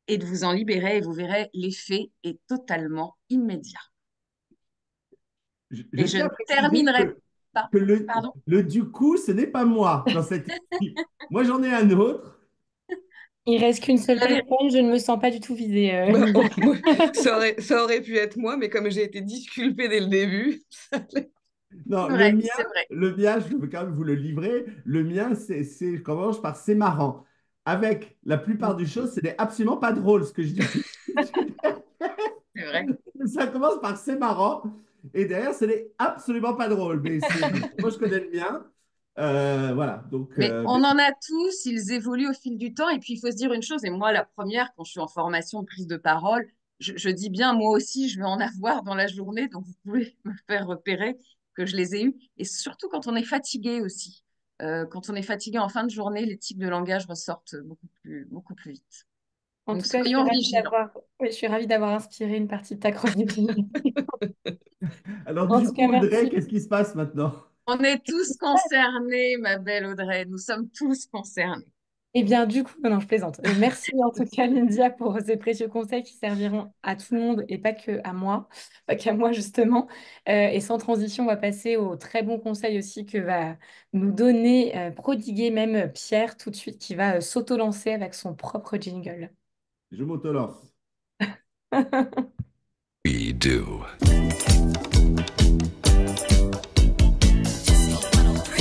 et de vous en libérer et vous verrez, l'effet est totalement immédiat. Je Et je tiens ne à préciser terminerai pas. que Pardon? le du coup, ce n'est pas moi dans cette équipe. Moi, j'en ai un autre. Il reste qu'une seule Vous avez personne, je ne me sens pas du tout visée, Bah, Lydia. moi, ça aurait pu être moi, mais comme j'ai été disculpée dès le début, Non, c'est vrai. le mien, je veux quand même vous le livrer. Le mien, je commence par c'est marrant. Avec la plupart des choses, ce n'est absolument pas drôle ce que je dis. C'est vrai. Ça commence par c'est marrant. Et derrière, ce n'est absolument pas drôle. Mais moi, je connais le mien. Voilà. Donc, Mais on en a tous, ils évoluent au fil du temps. Et puis, il faut se dire une chose, et moi, la première, quand je suis en formation de prise de parole, je dis bien, moi aussi, je vais en avoir dans la journée. Donc, vous pouvez me faire repérer que je les ai eus. Et surtout quand on est fatigué aussi. Quand on est fatigué en fin de journée, les types de langage ressortent beaucoup plus vite. En Donc, tout cas, je suis soyons ravie vigilants. je suis ravie d'avoir inspiré une partie de ta chronique. alors, En du tout cas, coup, Audrey, merci. qu'est-ce qui se passe maintenant? On est tous concernés, ma belle Audrey. Nous sommes tous concernés. Eh bien, du coup, non, non, je plaisante. Merci en tout cas, Lydia, pour ces précieux conseils qui serviront à tout le monde et pas que à moi, pas qu'à moi justement. Et sans transition, on va passer aux très bons conseils aussi que va nous donner, prodiguer même Pierre tout de suite, qui va s'auto-lancer avec son propre jingle. Je m'auto-lance. We do. Disco 103.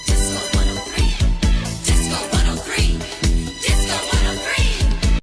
Disco 103. Disco 103. Disco 103.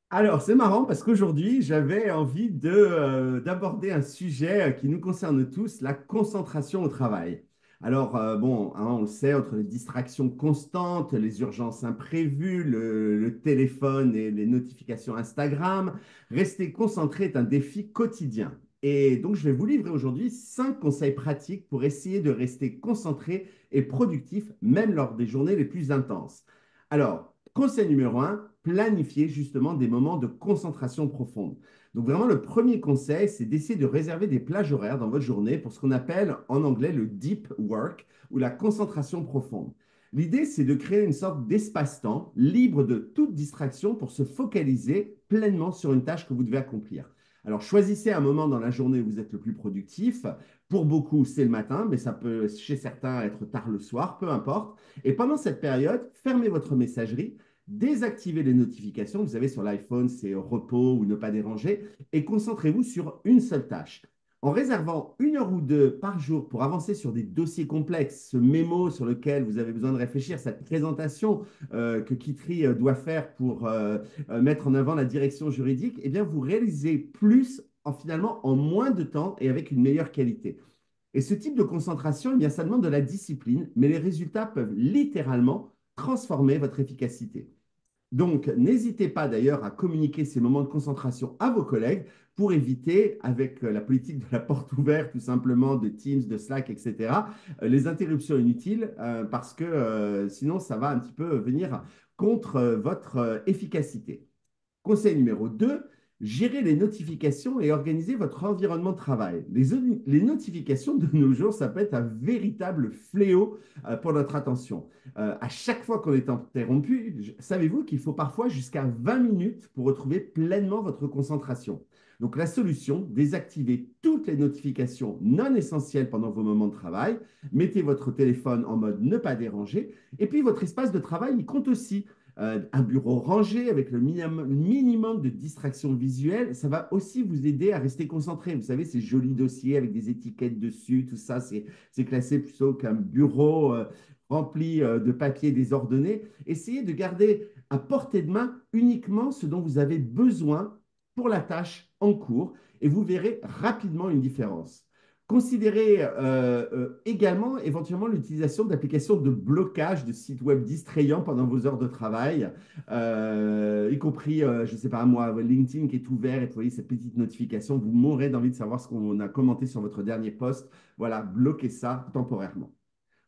Alors, c'est marrant parce qu'aujourd'hui, j'avais envie d'aborder un sujet qui nous concerne tous, la concentration au travail. Alors, bon, hein, on le sait, entre les distractions constantes, les urgences imprévues, le téléphone et les notifications Instagram, rester concentré est un défi quotidien. Et donc, je vais vous livrer aujourd'hui 5 conseils pratiques pour essayer de rester concentré et productif, même lors des journées les plus intenses. Alors, conseil numéro 1, planifier justement des moments de concentration profonde. Donc vraiment, le premier conseil, c'est d'essayer de réserver des plages horaires dans votre journée pour ce qu'on appelle en anglais le deep work ou la concentration profonde. L'idée, c'est de créer une sorte d'espace-temps libre de toute distraction pour se focaliser pleinement sur une tâche que vous devez accomplir. Alors, choisissez un moment dans la journée où vous êtes le plus productif. Pour beaucoup, c'est le matin, mais ça peut, chez certains, être tard le soir, peu importe. Et pendant cette période, fermez votre messagerie, Désactivez les notifications. Vous savez, sur l'iPhone, c'est repos ou ne pas déranger. Et concentrez-vous sur une seule tâche. En réservant 1 heure ou 2 par jour pour avancer sur des dossiers complexes, ce mémo sur lequel vous avez besoin de réfléchir, cette présentation que Kitry doit faire pour mettre en avant la direction juridique, eh bien, vous réalisez plus finalement en moins de temps et avec une meilleure qualité. Et ce type de concentration, eh bien, ça demande de la discipline, mais les résultats peuvent littéralement transformer votre efficacité. Donc, n'hésitez pas d'ailleurs à communiquer ces moments de concentration à vos collègues pour éviter, avec la politique de la porte ouverte, tout simplement, de Teams, de Slack, etc., les interruptions inutiles, parce que sinon, ça va un petit peu venir contre votre efficacité. Conseil numéro 2, gérez les notifications et organisez votre environnement de travail. Les notifications de nos jours, ça peut être un véritable fléau pour notre attention. À chaque fois qu'on est interrompu, savez-vous qu'il faut parfois jusqu'à 20 minutes pour retrouver pleinement votre concentration. Donc la solution, désactivez toutes les notifications non essentielles pendant vos moments de travail, mettez votre téléphone en mode ne pas déranger, et puis votre espace de travail, il compte aussi. Un bureau rangé avec le minimum de distraction visuelle, ça va aussi vous aider à rester concentré. Vous savez, ces jolis dossiers avec des étiquettes dessus, tout ça, c'est classé plutôt qu'un bureau rempli de papiers désordonnés. Essayez de garder à portée de main uniquement ce dont vous avez besoin pour la tâche en cours et vous verrez rapidement une différence. Considérez également éventuellement l'utilisation d'applications de blocage de sites web distrayants pendant vos heures de travail, y compris, je ne sais pas moi, LinkedIn qui est ouvert et vous voyez cette petite notification, vous mourrez d'envie de savoir ce qu'on a commenté sur votre dernier post. Voilà, bloquez ça temporairement.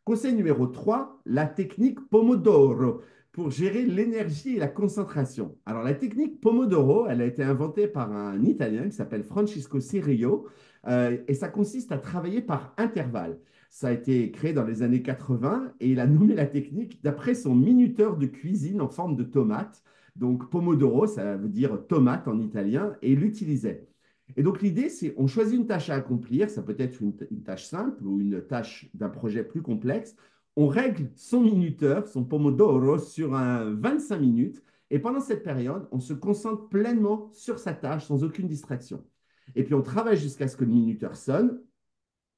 Conseil numéro 3, la technique Pomodoro pour gérer l'énergie et la concentration. Alors, la technique Pomodoro, elle a été inventée par un Italien qui s'appelle Francisco Cirillo et ça consiste à travailler par intervalles. Ça a été créé dans les années 80 et il a nommé la technique d'après son minuteur de cuisine en forme de tomate. Donc, Pomodoro, ça veut dire tomate en italien, et il l'utilisait. Et donc, l'idée, c'est on choisit une tâche à accomplir, ça peut être une tâche simple ou une tâche d'un projet plus complexe. On règle son minuteur, son Pomodoro, sur un 25 minutes. Et pendant cette période, on se concentre pleinement sur sa tâche sans aucune distraction. Et puis, on travaille jusqu'à ce que le minuteur sonne.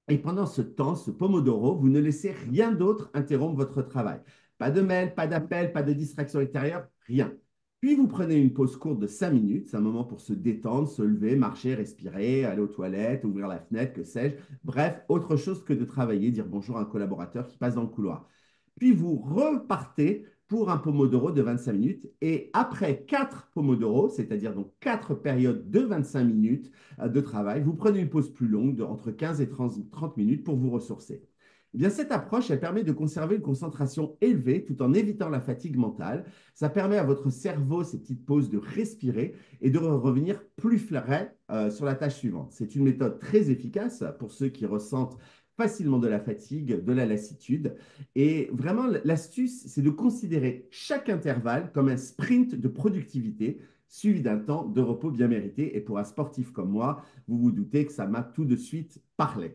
Et pendant ce temps, ce Pomodoro, vous ne laissez rien d'autre interrompre votre travail. Pas de mail, pas d'appel, pas de distraction extérieure, rien. Puis vous prenez une pause courte de 5 minutes, c'est un moment pour se détendre, se lever, marcher, respirer, aller aux toilettes, ouvrir la fenêtre, que sais-je. Bref, autre chose que de travailler, dire bonjour à un collaborateur qui passe dans le couloir. Puis vous repartez pour un Pomodoro de 25 minutes et après 4 Pomodoro, c'est-à-dire donc 4 périodes de 25 minutes de travail, vous prenez une pause plus longue entre 15 et 30 minutes pour vous ressourcer. Eh bien, cette approche, elle permet de conserver une concentration élevée tout en évitant la fatigue mentale. Ça permet à votre cerveau, ces petites pauses, de respirer et de revenir plus frais sur la tâche suivante. C'est une méthode très efficace pour ceux qui ressentent facilement de la fatigue, de la lassitude. Et vraiment, l'astuce, c'est de considérer chaque intervalle comme un sprint de productivité suivi d'un temps de repos bien mérité. Et pour un sportif comme moi, vous vous doutez que ça m'a tout de suite parlé.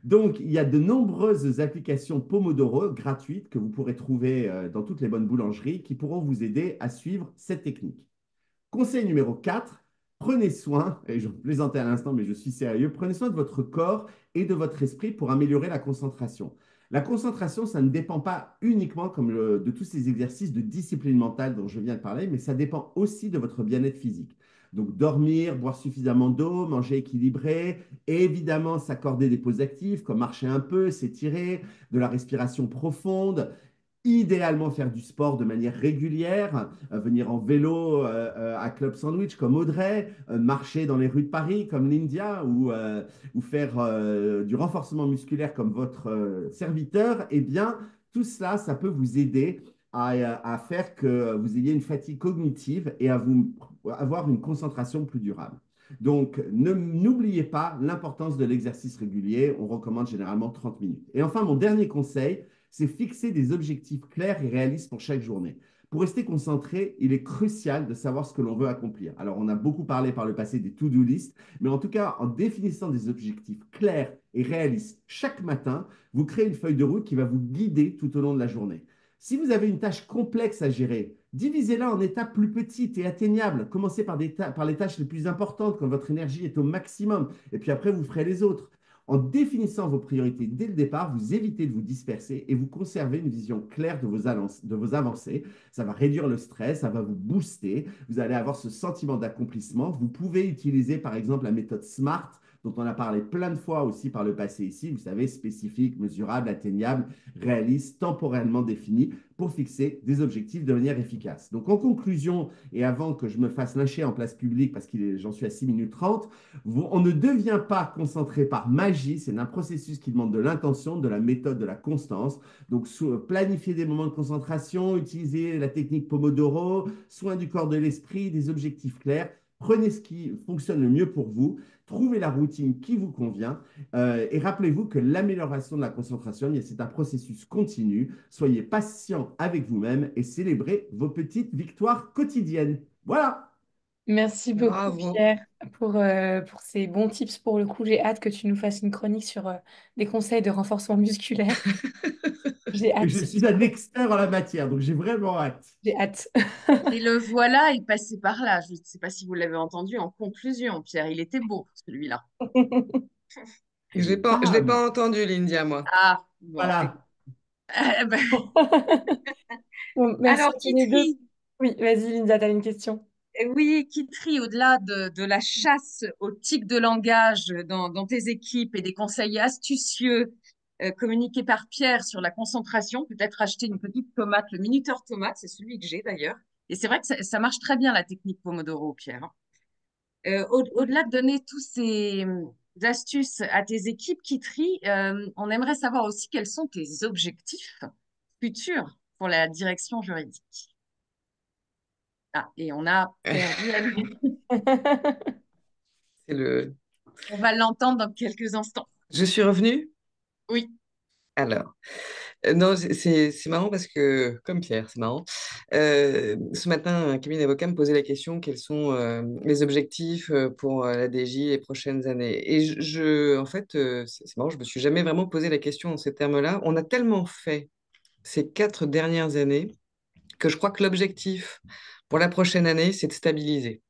Donc, il y a de nombreuses applications Pomodoro gratuites que vous pourrez trouver dans toutes les bonnes boulangeries qui pourront vous aider à suivre cette technique. Conseil numéro 4, prenez soin, et je plaisantais à l'instant, mais je suis sérieux, prenez soin de votre corps et de votre esprit pour améliorer la concentration. La concentration, ça ne dépend pas uniquement de tous ces exercices de discipline mentale dont je viens de parler, mais ça dépend aussi de votre bien-être physique. Donc, dormir, boire suffisamment d'eau, manger équilibré, et évidemment s'accorder des pauses actives comme marcher un peu, s'étirer, de la respiration profonde. Idéalement, faire du sport de manière régulière, venir en vélo à Club Sandwich comme Audrey, marcher dans les rues de Paris comme Lindia ou faire du renforcement musculaire comme votre serviteur, eh bien, tout cela, ça peut vous aider à faire que vous ayez une fatigue cognitive et avoir une concentration plus durable. Donc, n'oubliez pas l'importance de l'exercice régulier. On recommande généralement 30 minutes. Et enfin, mon dernier conseil, c'est fixer des objectifs clairs et réalistes pour chaque journée. Pour rester concentré, il est crucial de savoir ce que l'on veut accomplir. Alors, on a beaucoup parlé par le passé des to-do list, mais en tout cas, en définissant des objectifs clairs et réalistes chaque matin, vous créez une feuille de route qui va vous guider tout au long de la journée. Si vous avez une tâche complexe à gérer, divisez-la en étapes plus petites et atteignables. Commencez par les tâches les plus importantes quand votre énergie est au maximum. Et puis après, vous ferez les autres. En définissant vos priorités dès le départ, vous évitez de vous disperser et vous conservez une vision claire de vos avancées. Ça va réduire le stress, ça va vous booster. Vous allez avoir ce sentiment d'accomplissement. Vous pouvez utiliser par exemple la méthode SMART dont on a parlé plein de fois aussi par le passé ici, vous savez, spécifique, mesurable, atteignable, réaliste, temporellement défini, pour fixer des objectifs de manière efficace. Donc en conclusion, et avant que je me fasse lyncher en place publique, parce que j'en suis à 6 minutes 30, on ne devient pas concentré par magie, c'est un processus qui demande de l'intention, de la méthode, de la constance. Donc planifier des moments de concentration, utiliser la technique Pomodoro, soin du corps, de l'esprit, des objectifs clairs. Prenez ce qui fonctionne le mieux pour vous, trouvez la routine qui vous convient et rappelez-vous que l'amélioration de la concentration, c'est un processus continu. Soyez patient avec vous-même et célébrez vos petites victoires quotidiennes. Voilà. Merci beaucoup, Bravo. Pierre, pour ces bons tips. Pour le coup, j'ai hâte que tu nous fasses une chronique sur des conseils de renforcement musculaire. J'ai Et hâte. je suis un expert en la matière, donc j'ai vraiment hâte. J'ai hâte. Et le voilà, il passait par là. Je ne sais pas si vous l'avez entendu en conclusion, Pierre. Il était beau, celui-là. Et les Je l'ai femmes, pas entendu, l'India, moi. Ah, bon. voilà. Ben, Bon, merci alors, à tous qui les deux. trie? Oui, vas-y, Linda, tu as une question. Oui, qui trie au-delà de la chasse au tic de langage dans tes équipes et des conseils astucieux communiqués par Pierre sur la concentration, peut-être acheter une petite tomate, le minuteur tomate, c'est celui que j'ai d'ailleurs. Et c'est vrai que ça marche très bien, la technique Pomodoro, Pierre. Au-delà de donner tous ces astuces à tes équipes qui trient, on aimerait savoir aussi quels sont tes objectifs futurs pour la direction juridique. Ah, et on a perdu Anne. C'est le... On va l'entendre dans quelques instants. Je suis revenue? Oui. Alors, non, c'est marrant parce que, comme Pierre, c'est marrant. Ce matin, un cabinet d'avocats me posait la question, quels sont les objectifs pour la DJ les prochaines années? Et en fait, c'est marrant, je me suis jamais vraiment posé la question en ces termes-là. On a tellement fait ces 4 dernières années que je crois que l'objectif pour la prochaine année, c'est de stabiliser.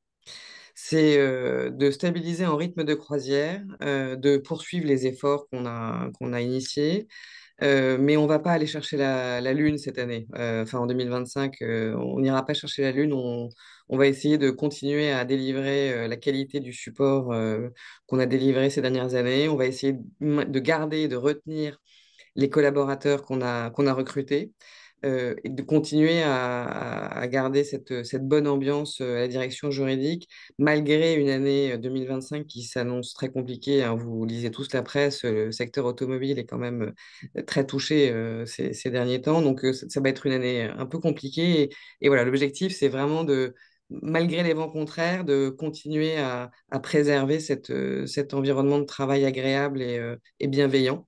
C'est de stabiliser en rythme de croisière, de poursuivre les efforts qu'on a initiés, mais on va pas aller chercher la Lune cette année. Enfin, en 2025, on n'ira pas chercher la Lune. On va essayer de continuer à délivrer la qualité du support qu'on a délivré ces dernières années. On va essayer de garder, de retenir les collaborateurs qu'on a recrutés et de continuer à garder cette bonne ambiance à la direction juridique, malgré une année 2025 qui s'annonce très compliquée, hein. Vous lisez tous la presse, le secteur automobile est quand même très touché ces derniers temps, donc ça va être une année un peu compliquée. Et voilà, l'objectif, c'est vraiment malgré les vents contraires, de continuer à préserver cet environnement de travail agréable et bienveillant.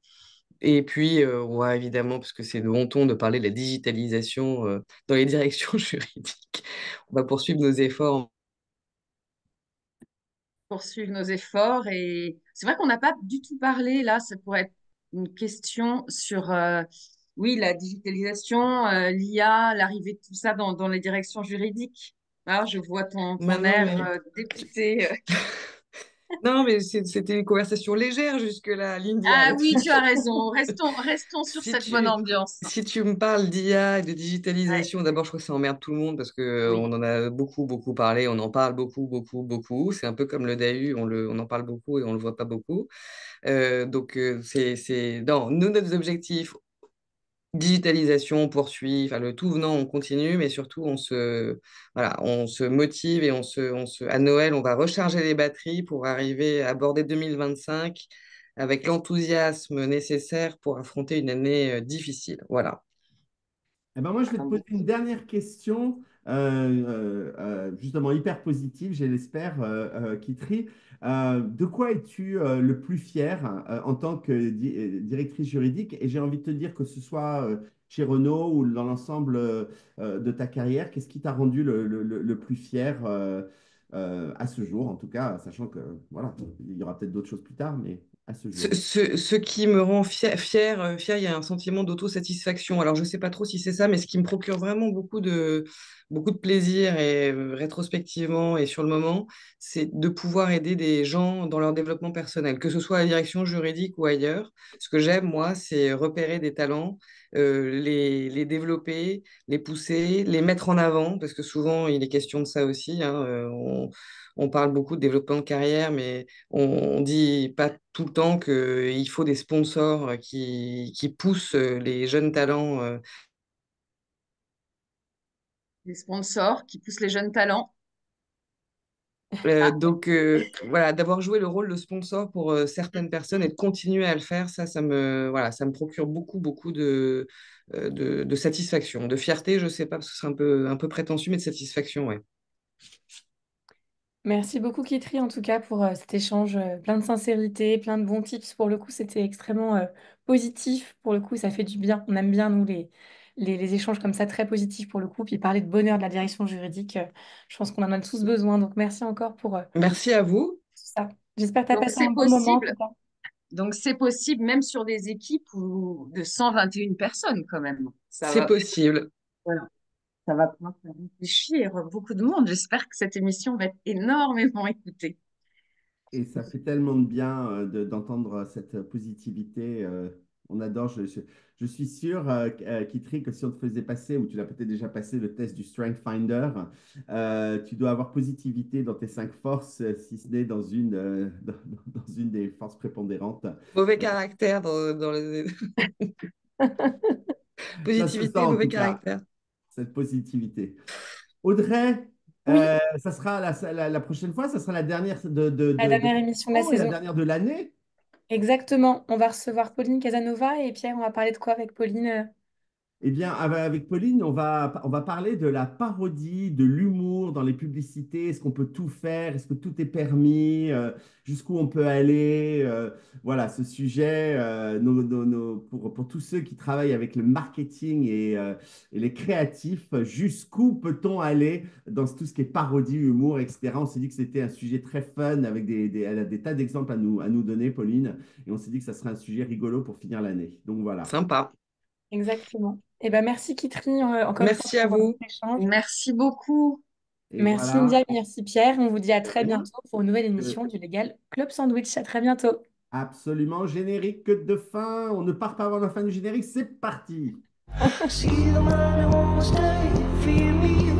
Et puis, ouais, évidemment, parce que c'est de bon ton de parler de la digitalisation dans les directions juridiques, on va poursuivre nos efforts. Poursuivre nos efforts. Et c'est vrai qu'on n'a pas du tout parlé, là, ça pourrait être une question sur, oui, la digitalisation, l'IA, l'arrivée de tout ça dans les directions juridiques. Alors, je vois ton Maintenant, air mais... député. Non, mais c'était une conversation légère jusque-là, l'India. Ah Là, oui, tu as raison. Restons sur si cette bonne tu, ambiance. si tu me parles d'IA et de Ouais, digitalisation, d'abord, je crois que ça emmerde tout le monde parce que oui. on en a beaucoup, beaucoup parlé, on en parle beaucoup, beaucoup, beaucoup. C'est un peu comme le DAU, on en parle beaucoup et on le voit pas beaucoup. Donc, non, nous, nos objectifs, digitalisation, on poursuit, enfin, le tout venant, on continue, mais surtout, voilà, on se motive et à Noël, on va recharger les batteries pour arriver à aborder 2025 avec l'enthousiasme nécessaire pour affronter une année difficile. Voilà. Eh ben moi, je vais te poser une dernière question, justement hyper positive, je l'espère, Kitri. De quoi es-tu le plus fier en tant que directrice juridique? Et j'ai envie de te dire que ce soit chez Renault ou dans l'ensemble de ta carrière, qu'est-ce qui t'a rendu le plus fier à ce jour, en tout cas, sachant que voilà, il y aura peut-être d'autres choses plus tard, mais à ce Ce, jour. ce qui me rend fier, il y a un sentiment d'autosatisfaction. Alors, je ne sais pas trop si c'est ça, mais ce qui me procure vraiment beaucoup de plaisir et rétrospectivement et sur le moment, c'est de pouvoir aider des gens dans leur développement personnel, que ce soit à la direction juridique ou ailleurs. Ce que j'aime, moi, c'est repérer des talents, les développer, les pousser, les mettre en avant, parce que souvent, il est question de ça aussi, hein. On parle beaucoup de développement de carrière, mais on dit pas tout le temps qu'il faut des sponsors qui poussent les jeunes talents. Les sponsors qui poussent les jeunes talents. Voilà, d'avoir joué le rôle de sponsor pour certaines personnes et de continuer à le faire, voilà, ça me procure beaucoup de satisfaction. De fierté, je sais pas, parce que c'est un peu prétentieux, mais de satisfaction, ouais. Merci beaucoup, Kitri, en tout cas, pour cet échange plein de sincérité, plein de bons tips. Pour le coup, c'était extrêmement positif. Pour le coup, ça fait du bien. On aime bien, nous, les échanges comme ça, très positifs pour le coup. Puis parler de bonheur de la direction juridique, je pense qu'on en a tous besoin. Donc, merci encore pour tout Merci à vous. ça. J'espère que tu as Donc passé c'est un bon moment, en tout possible. cas. Donc c'est possible même sur des équipes de 121 personnes quand même. C'est possible. Voilà, ça va pouvoir faire réfléchir beaucoup de monde. J'espère que cette émission va être énormément écoutée. Et ça fait tellement de bien d'entendre cette positivité. On adore. Je suis sûr, Kitri, que si on te faisait passer, ou tu l'as peut-être déjà passé, le test du Strength Finder, tu dois avoir positivité dans tes 5 forces, si ce n'est dans une des forces prépondérantes. Mauvais caractère dans les... Ça se sent Positivité, en mauvais tout cas, caractère. cette positivité. Audrey, Oui, ça sera la prochaine fois, ça sera la dernière la de dernière émission de la et la saison. dernière de l'année. Exactement. On va recevoir Pauline Casanova et Pierre, on va parler de quoi avec Pauline? Eh bien, avec Pauline, on va parler de la parodie, de l'humour dans les publicités. Est-ce qu'on peut tout faire? Est-ce que tout est permis? Jusqu'où on peut aller? Voilà, ce sujet, pour tous ceux qui travaillent avec le marketing et les créatifs, jusqu'où peut-on aller dans tout ce qui est parodie, humour, etc. On s'est dit que c'était un sujet très fun avec elle a des tas d'exemples à nous donner, Pauline. Et on s'est dit que ça serait un sujet rigolo pour finir l'année. Donc voilà. Sympa. Exactement. Et ben merci Kitri encore une fois Merci à pour vous. cet échange. Merci beaucoup. Et Merci voilà. India et merci Pierre. On vous dit à De très rien. bientôt pour une nouvelle Euh, émission du Légal Club Sandwich. À très bientôt. Absolument générique de fin. On ne part pas avant la fin du générique. C'est parti. See the man who won't stay, fear me